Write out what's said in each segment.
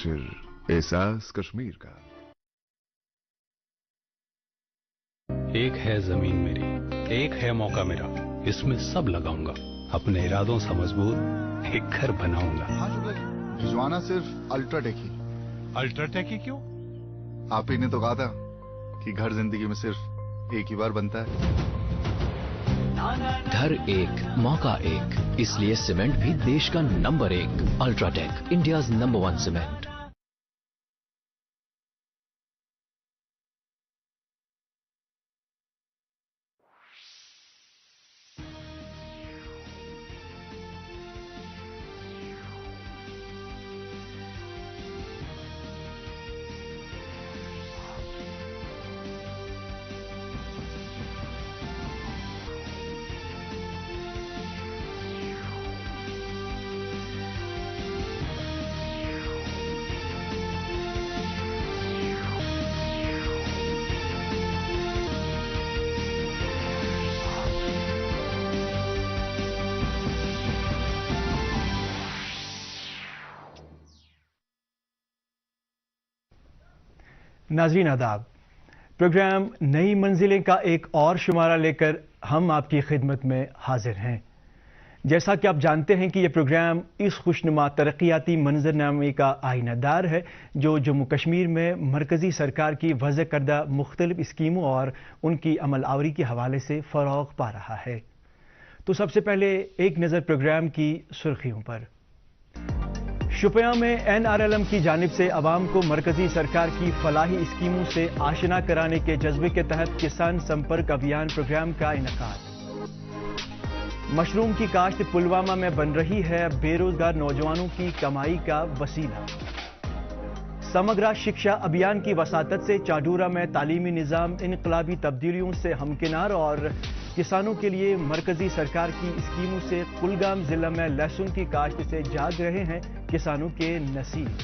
नाशिर एहसास कश्मीर का। एक है जमीन मेरी, एक है मौका मेरा, इसमें सब लगाऊंगा, अपने इरादों से मजबूत एक घर बनाऊंगा। हाँ शुक्ला जी, भिजवाना सिर्फ अल्ट्राटेक ही। अल्ट्राटेक ही क्यों? आप ही ने तो कहा था कि घर जिंदगी में सिर्फ एक ही बार बनता है। घर एक मौका एक, इसलिए सीमेंट भी देश का number 1 UltraTech, India's number 1 cement. नाज़रीन आदाब, प्रोग्राम नई मंजिलें का एक और शुमारा लेकर हम आपकी खिदमत में हाजिर हैं। जैसा कि आप जानते हैं कि यह प्रोग्राम इस खुशनुमा तरक्याती मंजरनामे का आईनादार है जो जम्मू कश्मीर में मरकज़ी सरकार की वज़अ करदा मुख्तलिफ स्कीमों और उनकी अमल आवरी के हवाले से फ़रोग़ पा रहा है। तो सबसे पहले एक नज़र प्रोग्राम की सुर्खियों पर। शुपियां में NRLM की जानिब से अवाम को मरकजी सरकार की फलाही स्कीमों से आशना कराने के जज्बे के तहत किसान संपर्क अभियान प्रोग्राम का इनेकाद। मशरूम की काश्त पुलवामा में बन रही है बेरोजगार नौजवानों की कमाई का वसीला। समग्र शिक्षा अभियान की वसातत से चाडूरा में तालीमी निज़ाम इनकलाबी तब्दीलियों से हमकिनार और किसानों के लिए मरकजी सरकार की स्कीमों से कुलगाम जिला में लहसुन की काश्त से जाग रहे हैं किसानों के नसीब।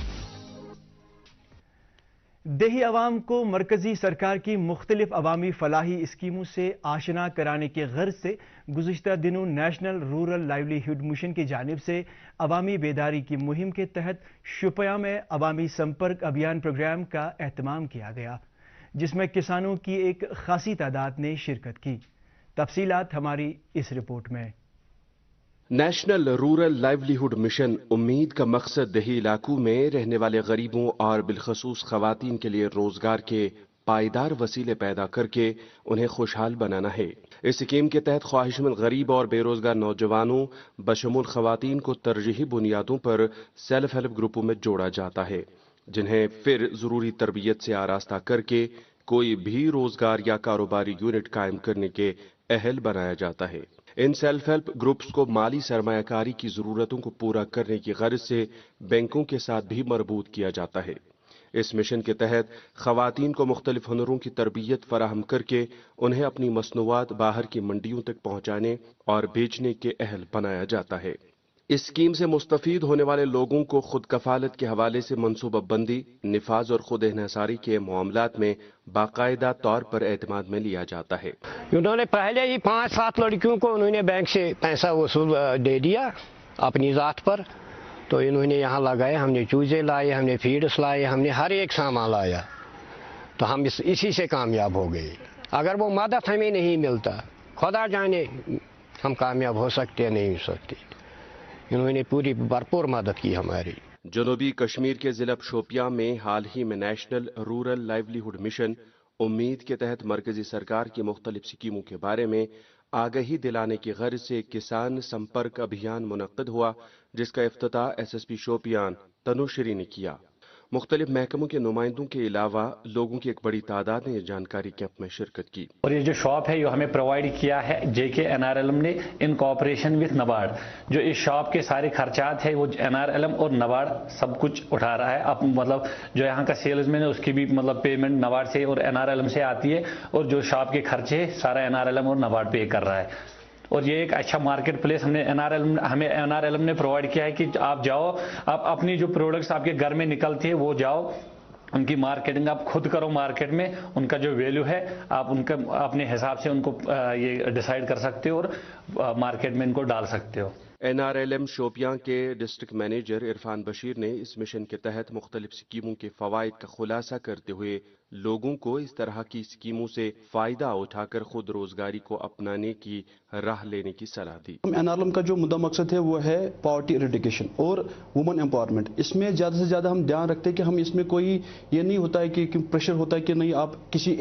देही अवाम को मरकजी सरकार की मुख्तलिफ अवामी फलाही स्कीमों से आशना कराने के गर्ज से गुज़िश्ता दिनों नेशनल रूरल लाइवलीहुड मिशन की जानिब से अवामी बेदारी की मुहिम के तहत शुपियां में अवामी संपर्क अभियान प्रोग्राम का एहतमाम किया गया, जिसमें किसानों की एक खासी तादाद ने शिरकत की। तफसीलात हमारी इस रिपोर्ट में। नेशनल रूरल लाइवलीहुड मिशन उम्मीद का मकसद देही इलाकों में रहने वाले गरीबों और बिलखसूस खवातीन के लिए रोजगार के पायदार वसीले पैदा करके उन्हें खुशहाल बनाना है। इस स्कीम के तहत ख्वाहिशमंद गरीब और बेरोजगार नौजवानों बशमूल खवातीन को तरजीही बुनियादों पर सेल्फ हेल्प ग्रुपों में जोड़ा जाता है, जिन्हें फिर जरूरी तरबियत से आरास्ता करके कोई भी रोजगार या कारोबारी यूनिट कायम करने के अहल बनाया जाता है। इन सेल्फ हेल्प ग्रुप्स को माली सरमायाकारी की जरूरतों को पूरा करने की गर्ज से बैंकों के साथ भी मरबूत किया जाता है। इस मिशन के तहत खवातीन को मुख्तलिफ हुनरों की तरबियत फराहम करके उन्हें अपनी मसनूआत बाहर की मंडियों तक पहुंचाने और बेचने के अहल बनाया जाता है। इस स्कीम से मुस्तफीद होने वाले लोगों को खुद कफालत के हवाले से मनसूबाबंदी, निफाज और खुद इन्हसारी के मामलात में बाकायदा तौर पर एतमाद में लिया जाता है। उन्होंने पहले ही 5-7 लड़कियों को उन्होंने बैंक से पैसा वसूल दे दिया अपनी ज़ात पर, तो इन्होंने यहाँ लगाए, हमने चूजे लाए, हमने फीड्स लाए, हमने हर एक सामान लाया, तो हम इसी से कामयाब हो गए। अगर वो मदद हमें नहीं मिलता, खुदा जाने हम कामयाब हो सकते या नहीं हो सकते। इन्होंने पूरी भरपूर मदद की हमारी। जनूबी कश्मीर के जिला शोपियां में हाल ही में नेशनल रूरल लाइवलीहुड मिशन उम्मीद के तहत मरकजी सरकार की मुख्तलिफ स्कीमों के बारे में आगाही दिलाने की गर्ज से किसान संपर्क अभियान मुनक्किद हुआ, जिसका इफ्तिताह SSP शोपियां तनुश्री ने किया। मुख्तलिफ महकमों के नुमाइंदों के अलावा लोगों की एक बड़ी तादाद ने यह जानकारी कैंप में शिरकत की। और ये जो शॉप है, ये हमें प्रोवाइड किया है JK NRLM ने इन कोऑपरेशन विथ नबार्ड। जो इस शॉप के सारे खर्चात है वो NRLM और नबार्ड सब कुछ उठा रहा है। अब मतलब जो यहाँ का सेल्समैन है उसकी भी मतलब पेमेंट नबार्ड से और NRLM से आती है, और जो शॉप के खर्चे है सारा NRLM और नबार्ड पे कर रहा है। और ये एक अच्छा मार्केट प्लेस हमें NRLM ने प्रोवाइड किया है कि आप जाओ, आप अपनी जो प्रोडक्ट्स आपके घर में निकलती है वो जाओ, उनकी मार्केटिंग आप खुद करो मार्केट में, उनका जो वैल्यू है आप उनका अपने हिसाब से उनको ये डिसाइड कर सकते हो और मार्केट में इनको डाल सकते हो। NRLM شوپیاں کے ڈسٹرکٹ مینیجر عرفان بشیر نے اس مشن کے تحت مختلف اسکیموں کے فوائد کا خلاصہ کرتے ہوئے لوگوں کو اس طرح کی اسکیموں سے فائدہ اٹھا کر خود روزگاری کو اپنانے کی راہ لینے کی صلاح دی۔ NRLM کا جو مدعا مقصد ہے وہ ہے پاورٹی ایریڈیکیشن اور وومن امپاورمنٹ۔ اس میں زیادہ سے زیادہ ہم دھیان رکھتے ہیں کہ ہم اس میں کوئی یہ نہیں ہوتا ہے کہ پریشر ہوتا ہے کہ نہیں آپ کسی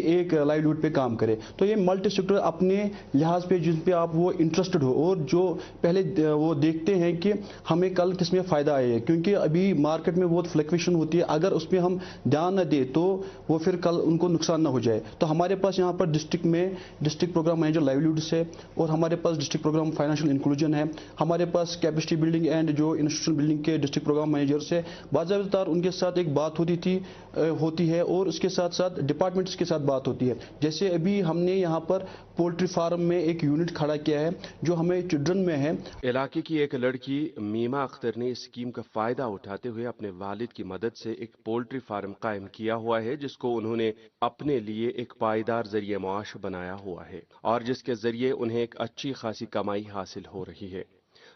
ایک لائیولیہوڈ پہ کام کریں، تو یہ ملٹی سیکٹر اپنے لحاظ پہ جن پہ آپ وہ انٹرسٹڈ ہو اور جو پہلے وہ دیکھتے ہیں کہ ہمیں کل کس میں فائدہ آئے گا، کیونکہ ابھی مارکیٹ میں بہت فلیکچویشن ہوتی ہے، اگر اس پہ ہم دھیان نہ دے تو وہ پھر کل ان کو نقصان نہ ہو جائے۔ تو ہمارے پاس یہاں پر ڈسٹرکٹ میں ڈسٹرکٹ پروگرام مینیجر لائیولیہوڈس ہے، اور ہمارے پاس ڈسٹرکٹ پروگرام فائنینشیل انکلوژن ہے، ہمارے پاس کیپیسٹی بلڈنگ اینڈ جو انسٹیٹیوشن بلڈنگ کے ڈسٹرکٹ پروگرام مینیجرس ہے۔ باضابطہ ان کے ساتھ ایک بات ہوتی ہے اور اس کے ساتھ ساتھ ڈپارٹمنٹس کے ساتھ بات ہوتی ہے۔ جیسے ابھی ہم نے یہاں پر پولٹری فارم میں ایک یونٹ کھڑا کیا ہے جو ہمیں چلڈرن میں ہے۔ علاقے کی ایک لڑکی میما اختر نے اس اسکیم کا فائدہ اٹھاتے ہوئے اپنے والد کی مدد سے ایک پولٹری فارم قائم کیا ہوا ہے، جس کو انہوں نے اپنے لیے ایک پائیدار ذریعہ معاش بنایا ہوا ہے اور جس کے ذریعے انہیں ایک اچھی خاصی کمائی حاصل ہو رہی ہے۔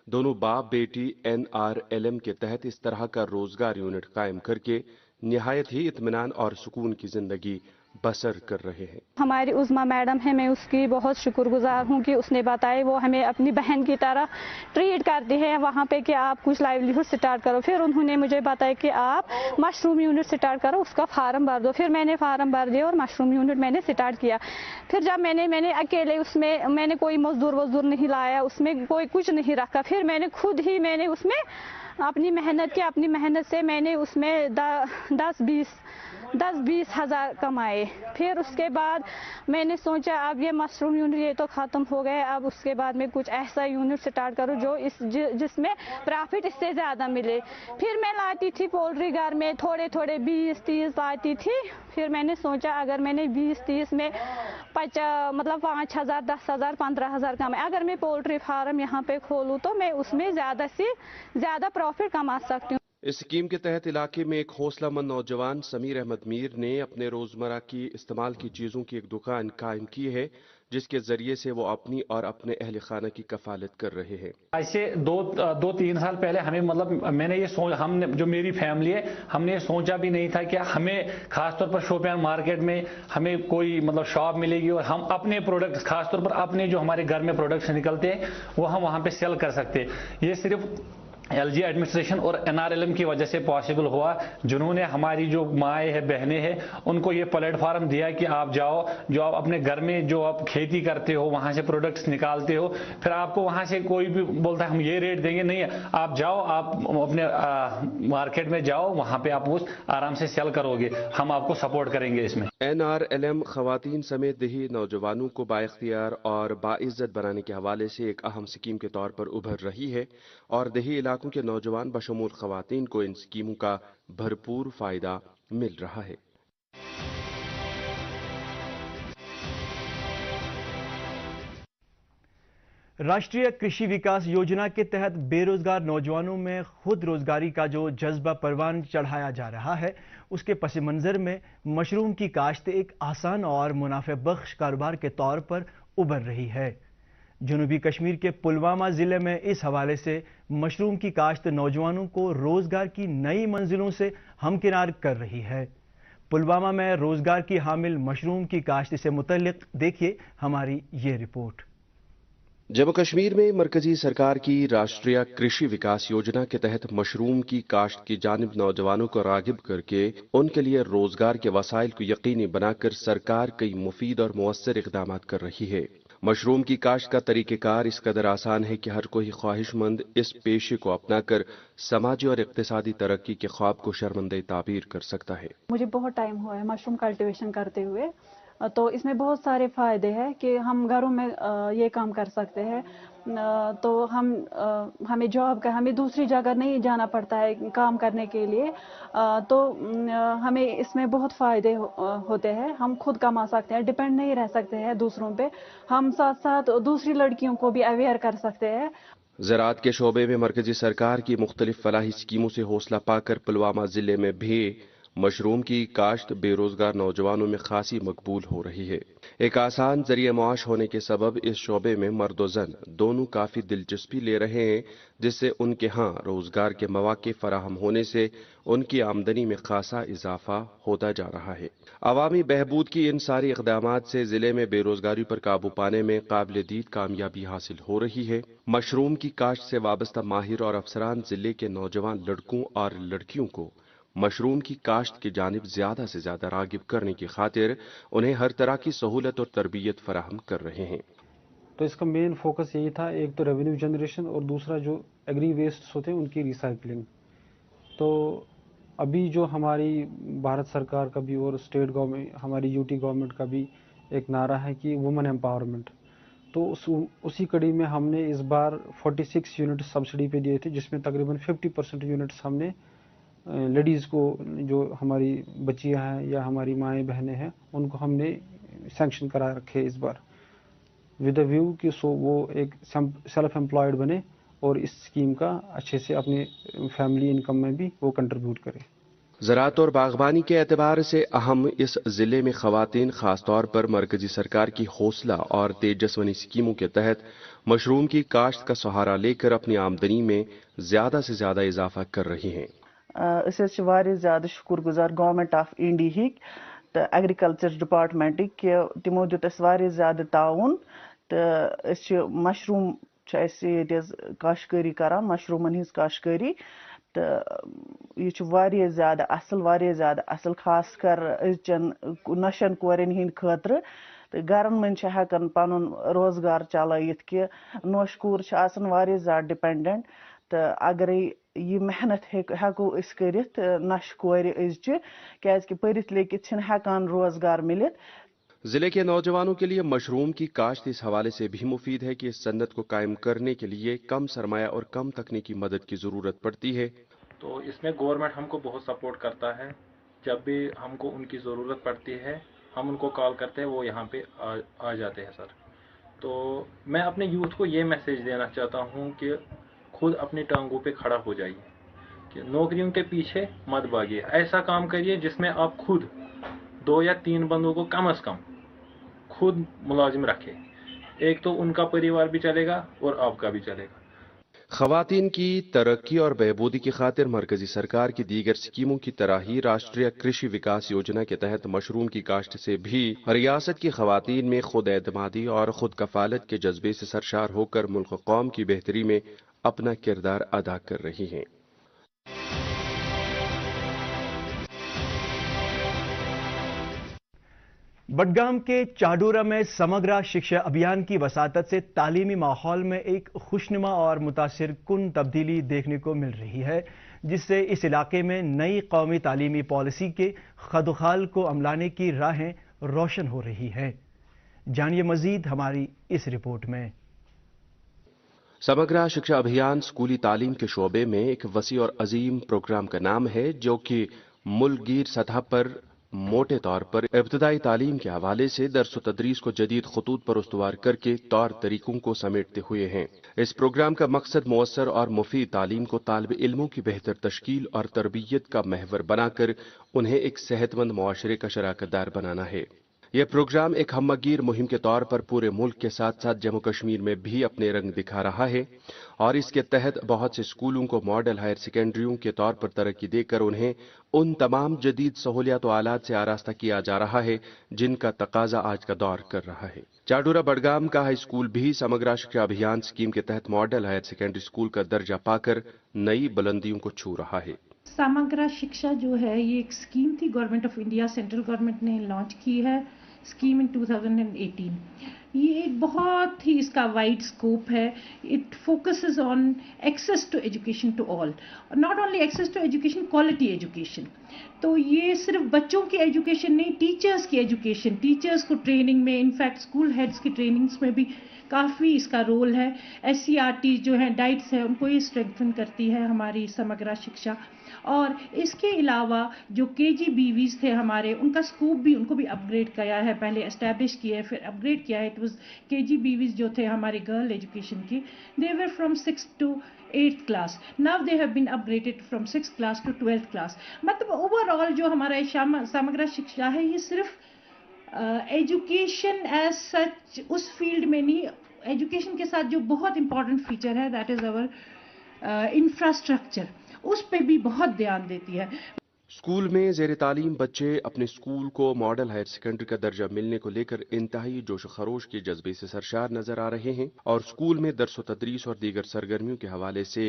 دونوں باپ بیٹی NRLM کے تحت اس طرح کا روزگار یونٹ قائم کر کے نہایت ہی اطمینان اور سکون کی زندگی بسر کر رہے ہیں۔ ہماری عظمیٰ میڈم ہے، میں اس کی بہت شکر گزار ہوں کہ اس نے بتایا، وہ ہمیں اپنی بہن کی طرح ٹریٹ کرتی ہے وہاں پہ کہ آپ کچھ لائیولیہوڈ سٹارٹ کرو۔ پھر انہوں نے مجھے بتایا کہ آپ مشروم یونٹ سٹارٹ کرو، اس کا فارم بھر دو۔ پھر میں نے فارم بھر دیا اور مشروم یونٹ میں نے سٹارٹ کیا۔ پھر جب میں نے اکیلے اس میں نے کوئی مزدور نہیں لایا، اس میں کوئی کچھ نہیں رکھا، پھر میں نے خود ہی اس میں اپنی محنت سے میں نے اس میں 10-20 ہزار کمائے۔ پھر اس کے بعد میں نے سوچا اب یہ مشروم یونٹ یہ تو ختم ہو گئے، اب اس کے بعد میں کچھ ایسا یونٹ سٹارٹ کروں جس میں پرافٹ اس سے زیادہ ملے۔ پھر میں لاتی تھی پولٹری گھر میں تھوڑے 20-30 لاتی تھی۔ پھر میں نے سوچا اگر میں نے 20-30 میں 5,000 10,000 15,000 کمائے، اگر میں پولٹری فارم یہاں پہ کھولوں تو میں اس میں زیادہ سے زیادہ پروفٹ کما سکتی ہوں۔ اس اسکیم کے تحت علاقے میں ایک حوصلہ مند نوجوان سمیر احمد میر نے اپنے روزمرہ کی استعمال کی چیزوں کی ایک دکان قائم کی ہے، جس کے ذریعے سے وہ اپنی اور اپنے اہل خانہ کی کفالت کر رہے ہیں۔ ایسے 2-3 سال پہلے ہمیں میں نے یہ جو میری فیملی ہے، ہم نے یہ سوچا بھی نہیں تھا کہ ہمیں خاص طور پر شوپیان مارکیٹ میں ہمیں کوئی شاپ ملے گی اور ہم اپنے پروڈکٹس خاص طور پر اپنے جو ہمارے گھر میں پروڈکٹس نکلتے ہیں وہ ہم وہاں پہ سیل کر سکتے ہیں۔ یہ صرف LG ایڈمنسٹریشن اور NRLM کی وجہ سے پاسبل ہوا، جنہوں نے ہماری جو مائیں ہیں بہنیں ہیں ان کو یہ پلیٹ فارم دیا کہ آپ جاؤ، جو آپ اپنے گھر میں جو آپ کھیتی کرتے ہو وہاں سے پروڈکٹس نکالتے ہو، پھر آپ کو وہاں سے کوئی بھی بولتا ہے ہم یہ ریٹ دیں گے، نہیں، آپ جاؤ، آپ اپنے مارکیٹ میں جاؤ، وہاں پہ آپ آرام سے سیل کرو گے، ہم آپ کو سپورٹ کریں گے اس میں۔ NRLM خواتین سمیت دیہی نوجوانوں کو بااختیار اور باعزت بنانے کے حوالے سے ایک اہم اسکیم کے طور پر ابھر رہی ہے اور دیہی علاقوں کے نوجوان بشمول خواتین کو ان اسکیموں کا بھرپور فائدہ مل رہا ہے۔ راشٹریہ کرشی وکاس یوجنا کے تحت بے روزگار نوجوانوں میں خود روزگاری کا جو جذبہ پروان چڑھایا جا رہا ہے، اس کے پس منظر میں مشروم کی کاشت ایک آسان اور منافع بخش کاروبار کے طور پر ابھر رہی ہے۔ جنوبی کشمیر کے پلوامہ ضلع میں اس حوالے سے مشروم کی کاشت نوجوانوں کو روزگار کی نئی منزلوں سے ہمکنار کر رہی ہے۔ پلوامہ میں روزگار کی حامل مشروم کی کاشت سے متعلق دیکھیے ہماری یہ رپورٹ۔ جموں کشمیر میں مرکزی سرکار کی راشٹریہ کرشی وکاس یوجنا کے تحت مشروم کی کاشت کی جانب نوجوانوں کو راغب کر کے ان کے لیے روزگار کے وسائل کو یقینی بنا کر سرکار کئی مفید اور مؤثر اقدامات کر رہی ہے۔ مشروم کی کاشت کا طریقہ کار اس قدر آسان ہے کہ ہر کوئی خواہش مند اس پیشے کو اپنا کر سماجی اور اقتصادی ترقی کے خواب کو شرمندہ تعبیر کر سکتا ہے۔ مجھے بہت ٹائم ہوا ہے مشروم کلٹیویشن کرتے ہوئے، تو اس میں بہت سارے فائدے ہیں کہ ہم گھروں میں یہ کام کر سکتے ہیں، تو ہمیں جاب کا ہمیں دوسری جگہ نہیں جانا پڑتا ہے کام کرنے کے لیے، تو ہمیں اس میں بہت فائدے ہوتے ہیں، ہم خود کما سکتے ہیں، ڈپینڈ نہیں رہ سکتے ہیں دوسروں پہ، ہم ساتھ ساتھ دوسری لڑکیوں کو بھی اویئر کر سکتے ہیں۔ زراعت کے شعبے میں مرکزی سرکار کی مختلف فلاحی اسکیموں سے حوصلہ پا کر پلوامہ ضلع میں بھی मशरूम की काश्त बेरोजगार नौजवानों में खासी मकबूल हो रही है। एक आसान जरिए मुआश होने के सबब इस शोबे में मर्द और जन दोनों काफी दिलचस्पी ले रहे हैं, जिससे उनके यहाँ रोजगार के मौके फराहम होने से उनकी आमदनी में खासा इजाफा होता जा रहा है। अवामी बहबूद की इन सारी इक़दामात से जिले में बेरोजगारी पर काबू पाने में काबिल दीद कामयाबी हासिल हो रही है। मशरूम की काश्त से वाबस्ता माहिर और अफसरान जिले के नौजवान लड़कों और लड़कियों को मशरूम की काश्त की जानिब ज्यादा से ज्यादा रागिब करने की खातिर उन्हें हर तरह की सहूलत और तरबियत फराहम कर रहे हैं। तो इसका मेन फोकस यही था, एक तो रेवेन्यू जनरेशन और दूसरा जो एग्री वेस्ट होते हैं उनकी रिसाइकलिंग। तो अभी जो हमारी भारत सरकार का भी और स्टेट गवर्नमेंट, हमारी यूटी गवर्नमेंट का भी एक नारा है कि वुमेन एम्पावरमेंट, तो उसी कड़ी में हमने इस बार 46 यूनिट सब्सिडी पे दिए थे, जिसमें तकरीबन 50% यूनिट्स हमने लेडीज़ को, जो हमारी बच्चियां हैं या हमारी माएँ बहनें हैं, उनको हमने सैंक्शन करा रखे इस बार विद अ व्यू कि वो एक सेल्फ एम्प्लॉयड बने और इस स्कीम का अच्छे से अपनी फैमिली इनकम में भी वो कंट्रीब्यूट करें। ज़राअत और बागबानी के एतबार से अहम इस जिले में खवातीन खासतौर पर मरकजी सरकार की हौसला और तेजस्वनी स्कीमों के तहत मशरूम की काश्त का सहारा लेकर अपनी आमदनी में ज्यादा से ज्यादा इजाफा कर रही हैं। ज्यादा शुक्रगुजार गवर्नमेंट ऑफ इंडिया तो एग्रीकल्चर डिपार्टमेंट कि तमो दित ज्यादा ताउन तो मशरूम काश्तकारी करान, मशरूमन हिज काश्तकारी तो यह ज्यादा असल खास कर अजचन नशन कोरन हिंद खतर तो गरन मन हेकन पनुन रोजगार चलायित कि नौशकूर ज्यादा डिपेंडेंट तो अगर यह मेहनत हेको करित नश कोर अजचि क्या पढ़ित लिखित हेकान रोजगार मिलित। जिले के नौजवानों के लिए मशरूम की काश्त इस हवाले से भी मुफीद है कि इस सन्नत को कायम करने के लिए कम सरमाया और कम तकनीकी मदद की जरूरत पड़ती है। तो इसमें गवर्नमेंट हमको बहुत सपोर्ट करता है। जब भी हमको उनकी ज़रूरत पड़ती है हम उनको कॉल करते हैं, वो यहाँ पे आ जाते हैं सर। तो मैं अपने यूथ को ये मैसेज देना चाहता हूँ कि खुद अपनी टांगों पे खड़ा हो जाइए, कि नौकरियों के पीछे मत भागिए। ऐसा काम करिए जिसमें आप खुद 2 या 3 बंदों को कम से कम खुद मुलाजिम रखें। एक तो उनका परिवार भी चलेगा और आपका भी चलेगा। खवातीन की तरक्की और बहबूदी की खातिर मरकजी सरकार की दीगर स्कीमों की तरह ही राष्ट्रीय कृषि विकास योजना के तहत मशरूम की काश्त से भी रियासत की खवातीन में खुद एतमादी और खुद कफालत के जज्बे से सरशार होकर मुल्क कौम की बेहतरी में अपना किरदार अदा कर रही हैं। बडगाम के चाडूरा में समग्र शिक्षा अभियान की वसातत से तालीमी माहौल में एक खुशनुमा और मुतासिर कुन तब्दीली देखने को मिल रही है, जिससे इस इलाके में नई कौमी तालीमी पॉलिसी के खदुखाल को अमलाने की राहें रोशन हो रही हैं। जानिए मजीद हमारी इस रिपोर्ट में। समग्र शिक्षा अभियान स्कूली तालीम के शोबे में एक वसी और अजीम प्रोग्राम का नाम है, जो कि मुल्कगीर सतह पर मोटे तौर पर इब्तदाई तालीम के हवाले से दर्स व तदरीस को जदीद खतूत पर उस्तवार करके तौर तरीकों को समेटते हुए हैं। इस प्रोग्राम का मकसद मुअस्सर और मुफीद तालीम को तालिब इल्मों की बेहतर तश्कील और तरबियत का महवर बनाकर उन्हें एक सेहतमंद मुआशरे का शराकतदार बनाना है। यह प्रोग्राम एक हमगीर मुहिम के तौर पर पूरे मुल्क के साथ साथ जम्मू कश्मीर में भी अपने रंग दिखा रहा है और इसके तहत बहुत से स्कूलों को मॉडल हायर सेकेंडरियों के तौर पर तरक्की देकर उन्हें उन तमाम जदीद सहूलियात व आलात से आरास्ता किया जा रहा है जिनका तकाजा आज का दौर कर रहा है। चाडूरा बडगाम का हाई स्कूल भी समग्र शिक्षा अभियान स्कीम के तहत मॉडल हायर सेकेंडरी स्कूल का दर्जा पाकर नई बुलंदियों को छू रहा है। समग्र शिक्षा जो है ये एक स्कीम थी, government of India central government ने लॉन्च की है स्कीम इन 2018। ये एक बहुत ही इसका वाइड स्कोप है। It focuses on access to education to all, not only access to education, quality education. तो ये सिर्फ बच्चों की एजुकेशन नहीं, टीचर्स की एजुकेशन, टीचर्स को ट्रेनिंग में, इनफैक्ट स्कूल हेड्स की ट्रेनिंग्स में भी काफ़ी इसका रोल है। SCRT जो है डाइट्स है उनको ये स्ट्रेंथन करती है हमारी समग्र शिक्षा। और इसके अलावा जो KGBVs थे हमारे, उनका स्कोप भी उनको भी अपग्रेड किया है, पहले एस्टैब्लिश किया है फिर अपग्रेड किया है। इट वाज KGBVs जो थे हमारे गर्ल एजुकेशन के, they were from 6th to 8th class, now they have been upgraded from 6th class to 12th class. मतलब ओवरऑल जो हमारा समग्र शिक्षा है ये सिर्फ एजुकेशन एज सच उस फील्ड में नहीं, एजुकेशन के साथ जो बहुत इंपॉर्टेंट फीचर है दैट इज अवर इंफ्रास्ट्रक्चर, उस पे भी बहुत ध्यान देती है। स्कूल में ज़ेर तालीम बच्चे अपने स्कूल को मॉडल हायर सेकेंडरी का दर्जा मिलने को लेकर इंतहाई जोश खरोश के जज्बे से सरशार नजर आ रहे हैं और स्कूल में दरस व तदरीस और दीगर सरगर्मियों के हवाले से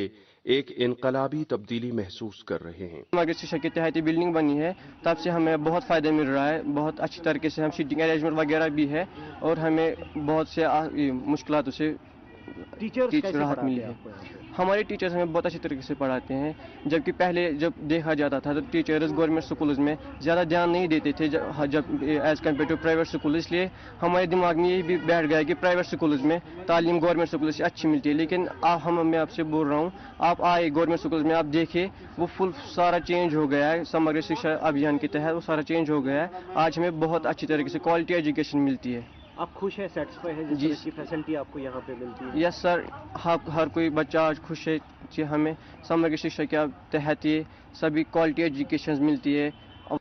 एक इनकलाबी तब्दीली महसूस कर रहे हैं। हमारी शिक्षा के तहत बील्डिंग बनी है, तब से हमें बहुत फ़ायदा मिल रहा है। बहुत अच्छी तरीके से हम सीटिंग अरेंजमेंट वगैरह भी है और हमें बहुत से मुश्किलातों से टीचर राहत मिली है। हमारे टीचर्स हमें बहुत अच्छी तरीके से पढ़ाते हैं, जबकि पहले जब देखा जाता था तो टीचर्स गवर्नमेंट स्कूल्स में ज़्यादा ध्यान नहीं देते थे जब as compare to private school. इसलिए हमारे दिमाग में ये भी बैठ गया कि प्राइवेट स्कूल्स में तालीम गवर्नमेंट स्कूल से अच्छी मिलती है। लेकिन मैं आपसे बोल रहा हूँ, आप आए गवर्नमेंट स्कूल्स में, आप देखें वो फुल सारा चेंज हो गया है। समग्र शिक्षा अभियान के तहत वो सारा चेंज हो गया है। आज हमें बहुत अच्छी तरीके से क्वालिटी एजुकेशन मिलती है। आप खुश हैं, सेटिस्फाई हैं जिस तरह की फैसिलिटी आपको यहाँ पे मिलती है? यस सर, हर कोई बच्चा आज खुश है कि हमें समग्र शिक्षा के तहत ये सभी क्वालिटी एजुकेशन मिलती है।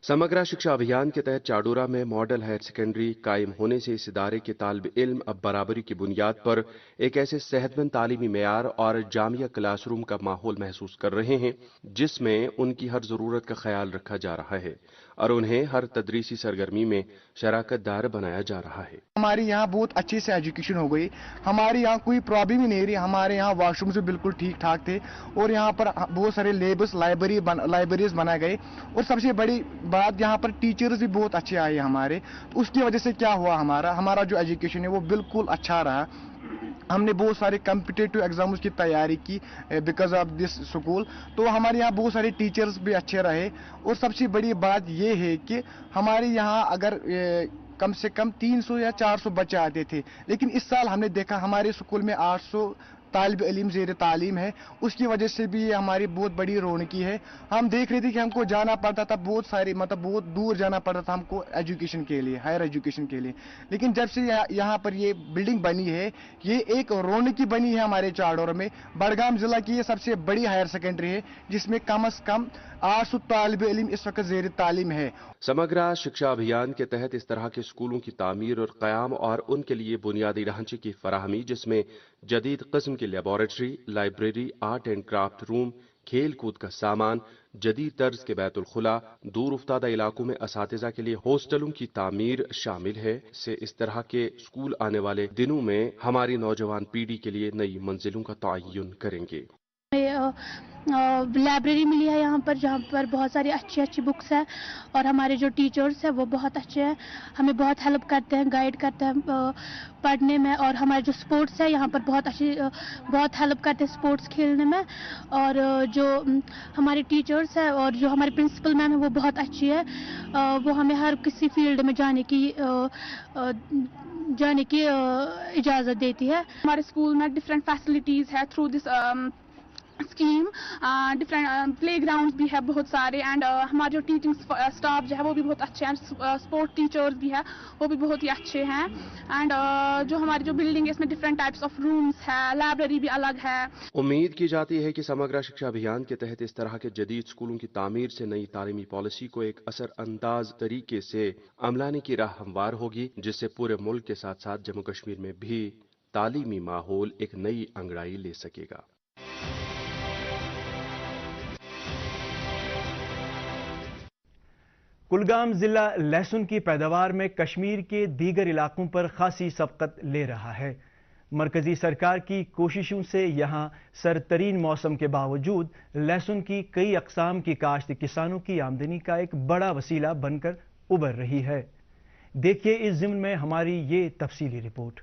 समग्र शिक्षा अभियान के तहत चाडोरा में मॉडल हायर सेकेंडरी कायम होने से इस इदारे के तालिब इल्म अब बराबरी की बुनियाद पर एक ऐसे सेहतमंद तालीमी मेयार और जामिया क्लासरूम का माहौल महसूस कर रहे हैं जिसमें उनकी हर ज़रूरत का ख्याल रखा जा रहा है और उन्हें हर तदरीसी सरगर्मी में शराकत दार बनाया जा रहा है। हमारी यहाँ बहुत अच्छे से एजुकेशन हो गई, हमारे यहाँ कोई प्रॉब्लम ही नहीं रही। हमारे यहाँ वॉशरूम से बिल्कुल ठीक ठाक थे और यहाँ पर बहुत सारे लेब्स लाइब्रेरीज बनाए गए और सबसे बड़ी बात यहाँ पर टीचर्स भी बहुत अच्छे आए हमारे। तो उसकी वजह से क्या हुआ, हमारा जो एजुकेशन है वो बिल्कुल अच्छा रहा। हमने बहुत सारे कम्पिटिटिव एग्जाम्स की तैयारी की बिकॉज ऑफ दिस स्कूल। तो हमारे यहाँ बहुत सारे टीचर्स भी अच्छे रहे और सबसे बड़ी बात ये है कि हमारे यहाँ अगर कम से कम 300 या 400 बच्चे आते थे, लेकिन इस साल हमने देखा हमारे स्कूल में 800 तालिब इल्म ज़ेर तालीम है। उसकी वजह से भी ये हमारी बहुत बड़ी रौनकी है। हम देख रहे थे कि हमको जाना पड़ता था बहुत दूर जाना पड़ता था हमको एजुकेशन के लिए, हायर एजुकेशन के लिए। लेकिन जब से यहाँ पर ये बिल्डिंग बनी है, ये एक रौनकी बनी है हमारे चाडोर में। बड़गाम जिला की ये सबसे बड़ी हायर सेकेंडरी है जिसमें कम से कम 800 तालिब इल्म इस वक्त ज़ेर तालीम है। समग्र शिक्षा अभियान के तहत इस तरह के स्कूलों की तामीर और क़याम और उनके लिए बुनियादी ढांचे की फराहमी, जिसमें जदीद किस्म की laboratory, library, art and craft room, खेल कूद का सामान, जदीद तर्ज के बैतुल खुला, दूर उफ्तादा इलाकों में असातिज़ा के लिए हॉस्टलों की तामीर शामिल है। से इस तरह के स्कूल आने वाले दिनों में हमारी नौजवान पीढ़ी के लिए नई मंजिलों का तयन करेंगे। लाइब्रेरी मिली है यहाँ पर, जहाँ पर बहुत सारी अच्छी अच्छी बुक्स हैं और हमारे जो टीचर्स हैं वो बहुत अच्छे हैं, हमें बहुत हेल्प करते हैं, गाइड करते हैं पढ़ने में। और हमारे जो स्पोर्ट्स है यहाँ पर बहुत हेल्प करते हैं स्पोर्ट्स खेलने में। और जो हमारे टीचर्स हैं और जो हमारे प्रिंसिपल मैम है वो बहुत अच्छी है, वो हमें हर किसी फील्ड में जाने की इजाज़त देती है। हमारे स्कूल में डिफरेंट फैसिलिटीज़ है through this scheme, different playgrounds भी है बहुत सारे एंड हमारे जो टीचिंग स्टाफ जो है वो भी बहुत अच्छे हैं, स्पोर्ट टीचर्स भी है वो भी बहुत ही अच्छे हैं। एंड जो हमारी जो बिल्डिंग है इसमें डिफरेंट टाइप्स ऑफ रूम्स है, लाइब्रेरी भी अलग है। उम्मीद की जाती है कि समग्र शिक्षा अभियान के तहत इस तरह के जदीद स्कूलों की तामीर से नई तालीमी पॉलिसी को एक असर अंदाज तरीके से अमलाने की राह हमवार होगी, जिससे पूरे मुल्क के साथ साथ जम्मू कश्मीर में भी तालीमी माहौल एक नई अंगड़ाई ले सकेगा। कुलगाम जिला लहसुन की पैदावार में कश्मीर के दीगर इलाकों पर खासी सबकत ले रहा है। मरकजी सरकार की कोशिशों से यहाँ सरतरीन मौसम के बावजूद लहसुन की कई अक़साम की काश्त किसानों की आमदनी का एक बड़ा वसीला बनकर उभर रही है। देखिए इस ज़िम्न में हमारी ये तफसीली रिपोर्ट।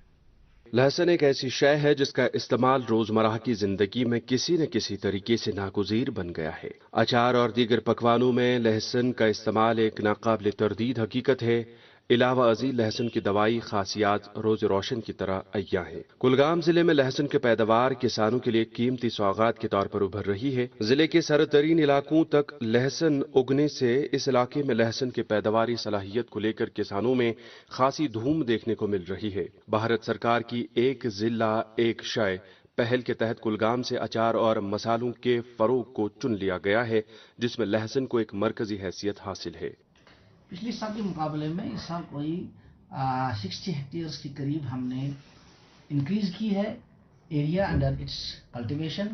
लहसुन एक ऐसी शय है जिसका इस्तेमाल रोजमर्रा की जिंदगी में किसी न किसी तरीके से नागुज़ीर बन गया है। अचार और दीगर पकवानों में लहसुन का इस्तेमाल एक नाकाबिल तरदीद हकीकत है। علاوہ ازیں لہسن کی دوائی خاصیات روز روشن کی طرح عیاں ہیں۔ کلگام ضلع میں لہسن کی پیداوار کسانوں کے لیے قیمتی سوغات کے طور پر ابھر رہی ہے۔ ضلع کے سرترین علاقوں تک لہسن اگنے سے اس علاقے میں لہسن کی پیداواری صلاحیت کو لے کر کسانوں میں خاصی دھوم دیکھنے کو مل رہی ہے۔ بھارت سرکار کی ایک ضلع ایک شے پہل کے تحت کلگام سے اچار اور مسالوں کے فروغ کو چن لیا گیا ہے، جس میں لہسن کو ایک مرکزی حیثیت حاصل ہے۔ پچھلے سال کے مقابلے میں اس سال کوئی 60 ہیکٹیئرز کے قریب ہم نے انکریز کی ہے area under its cultivation,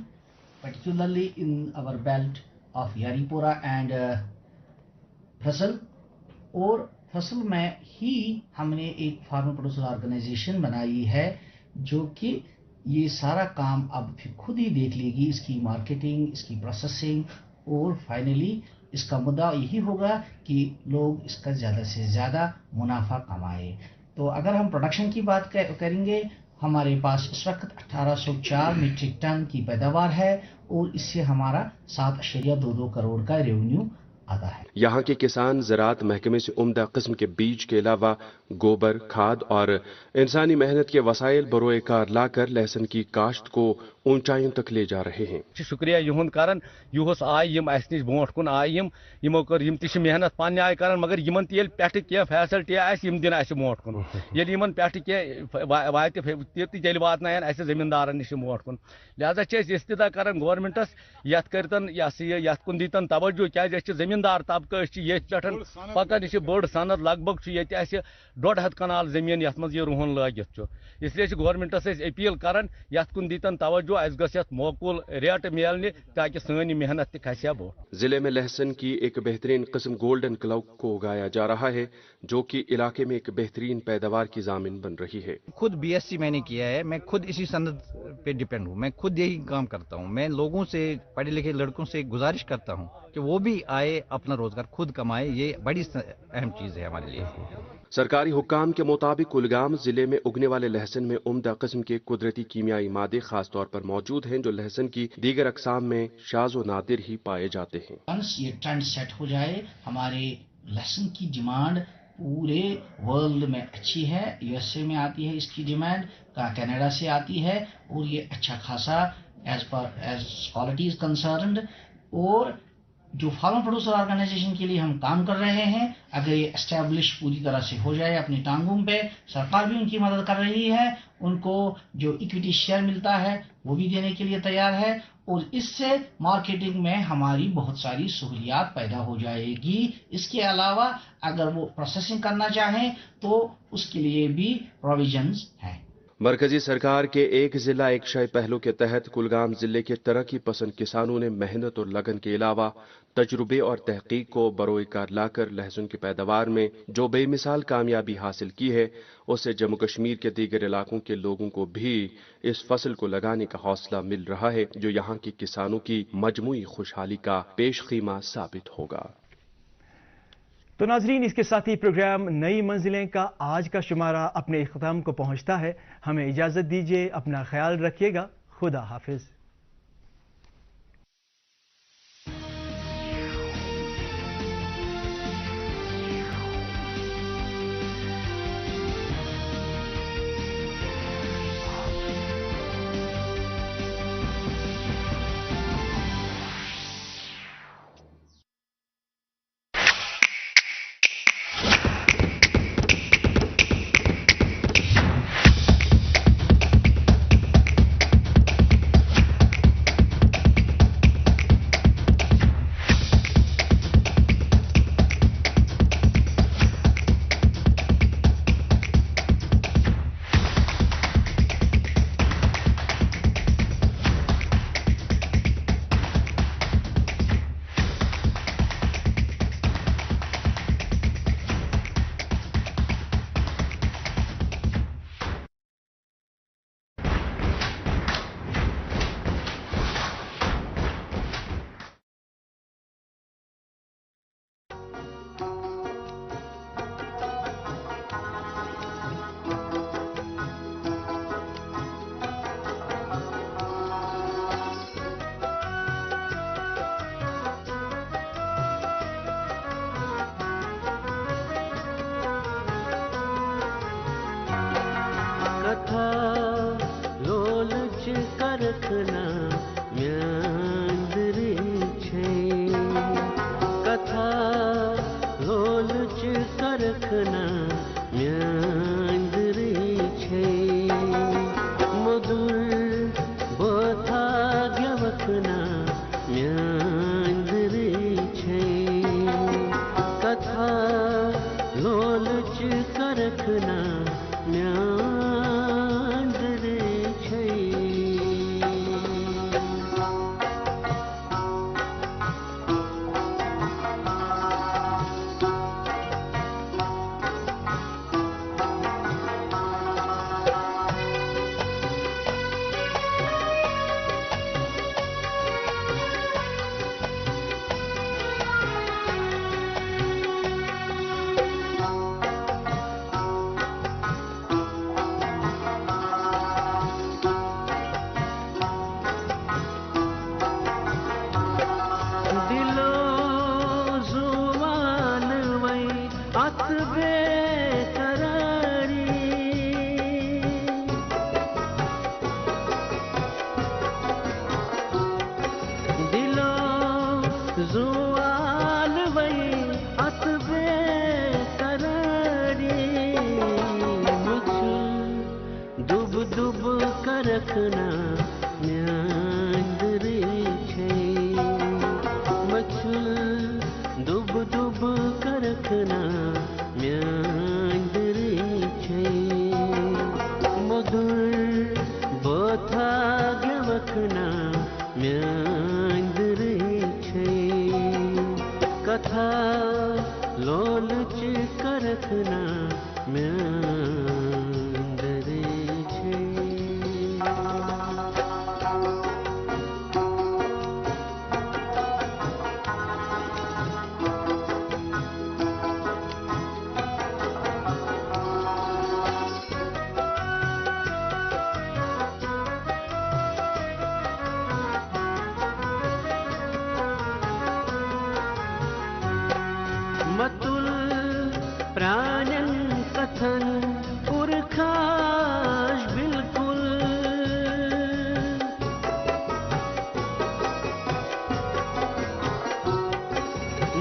particularly in our belt of Yaripora and فصل۔ اور فصل میں ہی ہم نے ایک فارمر پروڈیوسر آرگنائزیشن بنائی ہے جو کہ یہ سارا کام اب پھر خود ہی دیکھ لے گی، اس کی مارکیٹنگ، اس کی پروسیسنگ، اور فائنلی اس کا مدعا یہی ہوگا کہ لوگ اس کا زیادہ سے زیادہ منافع کمائے۔ تو اگر ہم پروڈکشن کی بات کریں گے، ہمارے پاس اس وقت 1804 میٹرک ٹن کی پیداوار ہے، اور اس سے ہمارا 7.22 کروڑ کا ریونیو آتا ہے۔ یہاں کے کسان زراعت محکمے سے عمدہ قسم کے بیج کے علاوہ گوبر، کھاد اور انسانی محنت کے وسائل بروئے کار لا کر لہسن کی کاشت کو اونچائیوں تک لے جا رہے ہیں۔ شکریہ یہند کران یہس آئی یم اس نش برونٹ کن آئی یمو کر یم تہ محنت پنہ آئی کران، مگر یمن تہ پٮ۪ٹھٕ کینٛہہ فیسلٹی آسہِ یم دِن اسہِ برونٹ کن، ییٚلہِ یمن پٮ۪ٹھٕ کینٛہہ واتہِ تہِ تیٚلہِ واتناین اسہِ زمیٖندارن نش برونٹ کن۔ لہذا چھِ أسۍ استدا کران گورمنٹس یتھ کٔرتن یتھ کُن دیتن توجہ، کیازِ أسۍ چھِ زمیٖندار طبقہٕ، أسۍ چھِ ییٚتہِ پٮ۪ٹھ پکان، یہِ چھِ بٔڑ صنعت، لگ بگ چھُ ییٚتہِ اسہِ 1.5 کنال زمین یتھ منٛز یہِ رُہن لٲگِتھ چھُ۔ اس لیے چھِ گورمنٹس أسۍ اپیل کران یتھ کُن دیتن توجہ، اسہِ گٔژھ یتھ معقول ریٹ ملنہِ تاکہ سٲنۍ محنت تہِ کھسہِ ہا بوٚڑ۔ ضلع میں لہسن کی ایک بہترین قسم گولڈن کلو کو اگایا جا رہا ہے، جو کہ علاقے میں ایک بہترین پیداوار کی ضامن بن رہی ہے۔ خود BSc میں نے کیا ہے، میں خود اسی صنعت پہ ڈیپینڈ ہوں، میں خود یہی کام کرتا ہوں۔ میں لوگوں سے، پڑھے لکھے لڑکوں سے گزارش کرتا ہوں کہ وہ بھی آئے، اپنا روزگار خود کمائے، یہ بڑی اہم چیز ہے ہمارے لیے۔ سرکاری حکام کے مطابق کلگام ضلع میں اگنے والے لہسن میں عمدہ قسم کے قدرتی کیمیائی مادے خاص طور پر موجود ہیں، جو لہسن کی دیگر اقسام میں شاذ و نادر ہی پائے جاتے ہیں۔ یہ ٹرینڈ سیٹ ہو جائے، ہمارے لہسن کی ڈیمانڈ پورے ورلڈ میں اچھی ہے، USA میں آتی ہے اس کی ڈیمانڈ، کینیڈا سے آتی ہے، اور یہ اچھا خاصا ایز کوالٹی از کنسرنڈ۔ اور جو فارمر پروڈیوسر آرگنائزیشن کے لیے ہم کام کر رہے ہیں، اگر یہ اسٹیبلش پوری طرح سے ہو جائے اپنی ٹانگوں پہ، سرکار بھی ان کی مدد کر رہی ہے، ان کو جو ایکویٹی شیئر ملتا ہے وہ بھی دینے کے لیے تیار ہے، اور اس سے مارکیٹنگ میں ہماری بہت ساری سہولیات پیدا ہو جائے گی۔ اس کے علاوہ اگر وہ پروسیسنگ کرنا چاہیں تو اس کے لیے بھی پروویژنز ہیں۔ مرکزی سرکار کے ایک ضلع ایک شے پہلو کے تحت کلگام ضلع کے ترقی پسند کسانوں نے محنت اور لگن کے علاوہ تجربے اور تحقیق کو بروئے کار لا کر لہسن کی پیداوار میں جو بے مثال کامیابی حاصل کی ہے، اس سے جموں کشمیر کے دیگر علاقوں کے لوگوں کو بھی اس فصل کو لگانے کا حوصلہ مل رہا ہے، جو یہاں کے کسانوں کی مجموعی خوشحالی کا پیش خیمہ ثابت ہوگا۔ تو ناظرین، اس کے ساتھ ہی پروگرام نئی منزلیں کا آج کا شمارہ اپنے اختتام کو پہنچتا ہے۔ ہمیں اجازت دیجیے، اپنا خیال رکھیے گا، خدا حافظ۔ करखना म्यांदरे छै करखना म्यांदरे छै मछुल दुब दुब करखना म्यांदरे छै मधुर बोथा गवखना म्यांदरे छै कथा लोलच करखना म्यांदरे छै मतुल प्राणन कथन पुरखाश बिल्कुल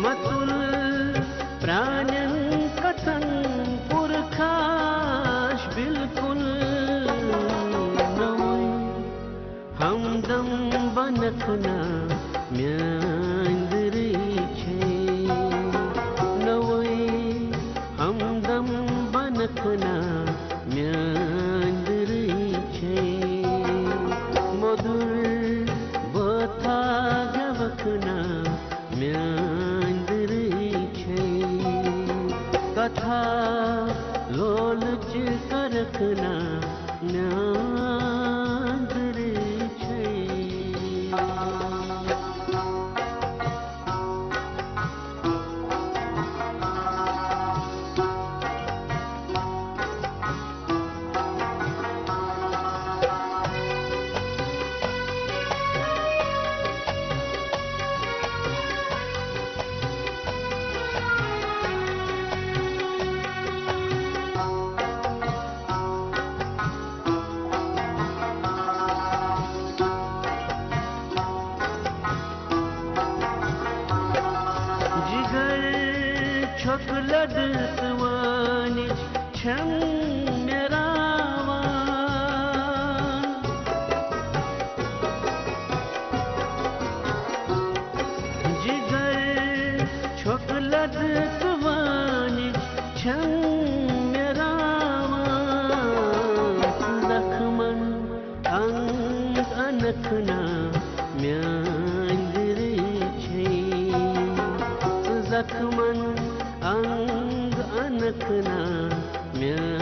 मतुल प्राणन कथन पुरखाश बिल्कुल नवै हमदम बनखना म्यांदरे छै हमदम बनखना म्यांदरे छै मधुर बथा गवखना म्यांदरे छै कथा लोलच करखना म्यांदरे छै छोकलद सवानी छम मेरावा जिगर छोकलद सवानी छम मेरावा लखमन अंग अनखना म्यांदरे छै जखमन अंग अनखना म्यांदरे